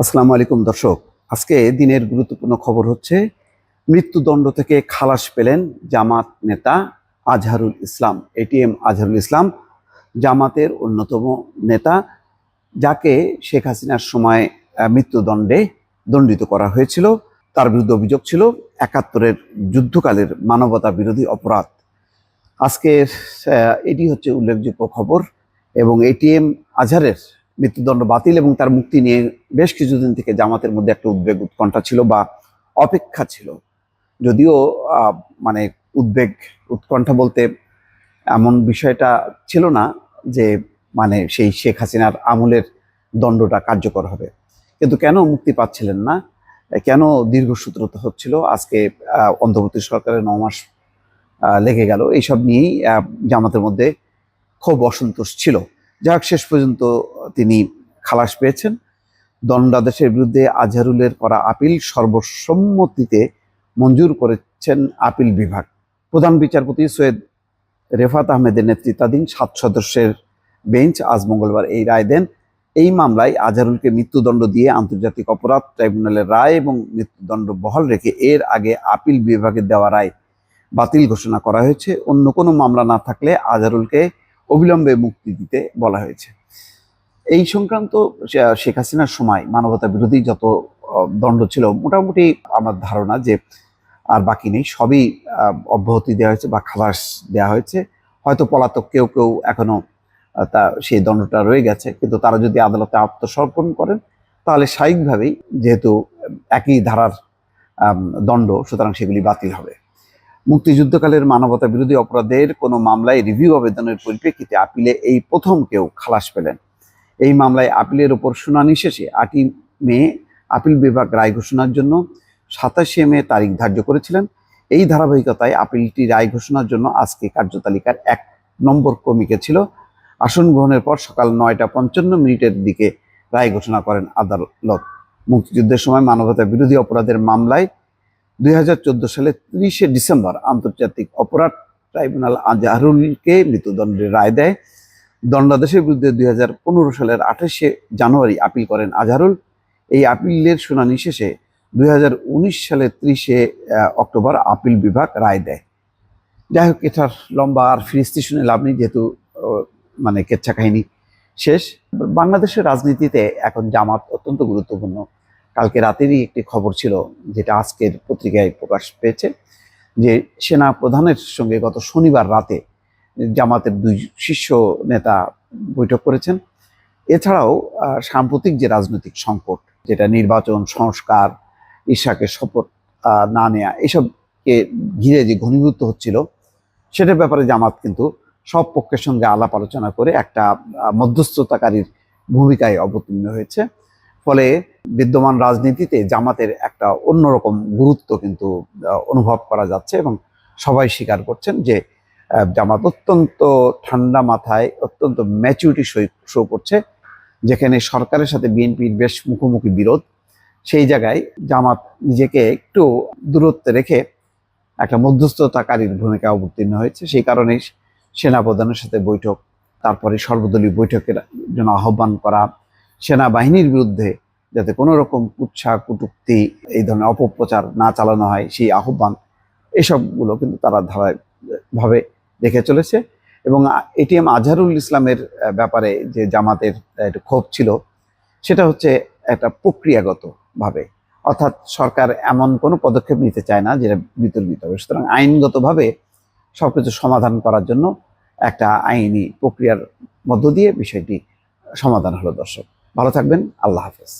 আসসালামু আলাইকুম দর্শক। আজকে দিনের গুরুত্বপূর্ণ খবর হচ্ছে মৃত্যুদণ্ড থেকে খালাস পেলেন জামাত নেতা আজহারুল ইসলাম। এটিএম আজহারুল ইসলাম জামাতের অন্যতম নেতা, যাকে শেখ হাসিনার সময় মৃত্যুদণ্ডে দণ্ডিত করা হয়েছিল। তার বিরুদ্ধে অভিযোগ ছিল ৭১-এর যুদ্ধকালের মানবতা বিরোধী অপরাধ। আজকের এটি হচ্ছে উল্লেখযোগ্য খবর। এবং এটিএম আজহারের মৃত্যুদণ্ড বাতিল এবং তার মুক্তি নিয়ে বেশ কিছুদিন থেকে জামাতের মধ্যে একটা উদ্বেগ উৎকণ্ঠা ছিল বা অপেক্ষা ছিল। যদিও মানে উদ্বেগ উৎকণ্ঠা বলতে এমন বিষয়টা ছিল না যে মানে সেই শেখ হাসিনার আমলের দণ্ডটা কার্যকর হবে, কিন্তু কেন মুক্তি পাচ্ছিলেন না, কেন দীর্ঘসূত্রতা হচ্ছিল, আজকে অন্তর্বর্তী সরকারের ৯ মাস লেগে গেল, এইসব নিয়েই জামাতের মধ্যে খুব অসন্তোষ ছিল। যাই হোক, শেষ পর্যন্ত তিনি খালাস পেয়েছেন। দণ্ডাদেশের বিরুদ্ধে আজহারুলের করা আপিল সর্বসম্মতিতে মঞ্জুর করেছেন আপিল বিভাগ। প্রধান বিচারপতি সৈয়দ রেফাত আহমেদের নেতৃত্বাধীন ৭ সদস্যের বেঞ্চ আজ মঙ্গলবার এই রায় দেন। এই মামলায় আজহারুলকে মৃত্যুদণ্ড দিয়ে আন্তর্জাতিক অপরাধ ট্রাইব্যুনালের রায় এবং মৃত্যুদণ্ড বহাল রেখে এর আগে আপিল বিভাগের দেওয়া রায় বাতিল ঘোষণা করা হয়েছে। অন্য কোনো মামলা না থাকলে আজহারুলকে অবিলম্বে মুক্তি দিতে বলা হয়েছে। এই সংক্রান্ত শেখ হাসিনার সময় মানবতা বিরোধী যত দণ্ড ছিল, মোটামুটি আমার ধারণা যে আর বাকি নেই, সবই অব্যাহতি দেওয়া হয়েছে বা খালাস দেওয়া হয়েছে। হয়তো পলাতক কেউ কেউ এখনো তা সেই দণ্ডটা রয়ে গেছে, কিন্তু তারা যদি আদালতে আত্মসমর্পণ করেন তাহলে স্বাভাবিকভাবেই, যেহেতু একই ধারার দণ্ড, সুতরাং সেগুলি বাতিল হবে। মুক্তিযুদ্ধকালের মানবতা বিরোধী অপরাধের কোনো মামলায় রিভিউ আবেদনের পরিপ্রেক্ষিতে আপিলে এই প্রথম কেউ খালাস পেলেন। এই মামলায় আপিলের ওপর শুনানি শেষে ৮ই মে আপিল বিভাগ রায় ঘোষণার জন্য ২৭শে মে তারিখ ধার্য করেছিলেন। এই ধারাবাহিকতায় আপিলটি রায় ঘোষণার জন্য আজকে কার্যতালিকার ১ নম্বর ক্রমিকে ছিল। আসন গ্রহণের পর সকাল ৯টা ৫৫ দিকে রায় ঘোষণা করেন আদালত। মুক্তিযুদ্ধের সময় মানবতা বিরোধী অপরাধের মামলায় ২০১৪ সালে ৩০শে ডিসেম্বর আন্তর্জাতিক অপরাধ ট্রাইব্যুনাল আজহারুলকে মৃত্যুদণ্ডের রায় দেয়। দণ্ডাদেশের বিরুদ্ধে ২০১৫ সালের ২৮শে জানুয়ারি আপিল করেন আজহারুল। এই আপিলের শুনানি শেষে ২০১৯ সালের ৩০শে অক্টোবর আপিল বিভাগ রায় দেয়। যাই হোক, এটার লম্বা আর ফিরিস্তি শুনে লাভ নেই, যেহেতু মানে কেচ্ছা কাহিনী শেষ। বাংলাদেশের রাজনীতিতে এখন জামাত অত্যন্ত গুরুত্বপূর্ণ। কালকে রাতেরই একটি খবর ছিল, যেটা আজকের পত্রিকায় প্রকাশ পেয়েছে, যে সেনা প্রধানের সঙ্গে গত শনিবার রাতে জামাতের ২ শীর্ষ নেতা বৈঠক করেছেন। এছাড়াও সাম্প্রতিক যে রাজনৈতিক সংকট, যেটা নির্বাচন, সংস্কার, ইশাকের শপথ না নেওয়া, এসবকে ঘিরে যে ঘনীভূত হচ্ছিল, সেটার ব্যাপারে জামাত কিন্তু সব পক্ষের সঙ্গে আলাপ আলোচনা করে একটা মধ্যস্থতাকারীর ভূমিকায় অবতীর্ণ হয়েছে। ফলে বিদ্যমান রাজনীতিতে জামাতের একটা অন্যরকম গুরুত্ব কিন্তু অনুভব করা যাচ্ছে এবং সবাই স্বীকার করছেন যে জামাত অত্যন্ত ঠান্ডা মাথায়, অত্যন্ত ম্যাচুরিটি শো করছে। যেখানে সরকারের সাথে বিএনপির বেশ মুখোমুখি বিরোধ, সেই জায়গায় জামাত নিজেকে একটু দূরত্বে রেখে একটা মধ্যস্থতাকারীর ভূমিকা অবতীর্ণ হয়েছে। সেই কারণেই সেনাপ্রধানের সাথে বৈঠক, তারপরে সর্বদলীয় বৈঠকের জন্য আহ্বান করা, সেনাবাহিনীর বিরুদ্ধে যাতে কোনো রকম কুৎসা কুটুক্তি, এই ধরনের অপপ্রচার না চালানো হয়, সেই আহ্বান, এসবগুলো কিন্তু তারা ধারাবাহিকভাবে রেখে চলেছে। এবং এটিএম আজহারুল ইসলামের ব্যাপারে যে জামাতের একটা ক্ষোভ ছিল, সেটা হচ্ছে একটা প্রক্রিয়াগতভাবে, অর্থাৎ সরকার এমন কোনো পদক্ষেপ নিতে চায় না যেটা বিতর্কিত হবে। সুতরাং আইনগতভাবে সবকিছু সমাধান করার জন্য একটা আইনি প্রক্রিয়ার মধ্য দিয়ে বিষয়টি সমাধান হলো। দর্শক ভালো থাকবেন, আল্লাহ হাফেজ।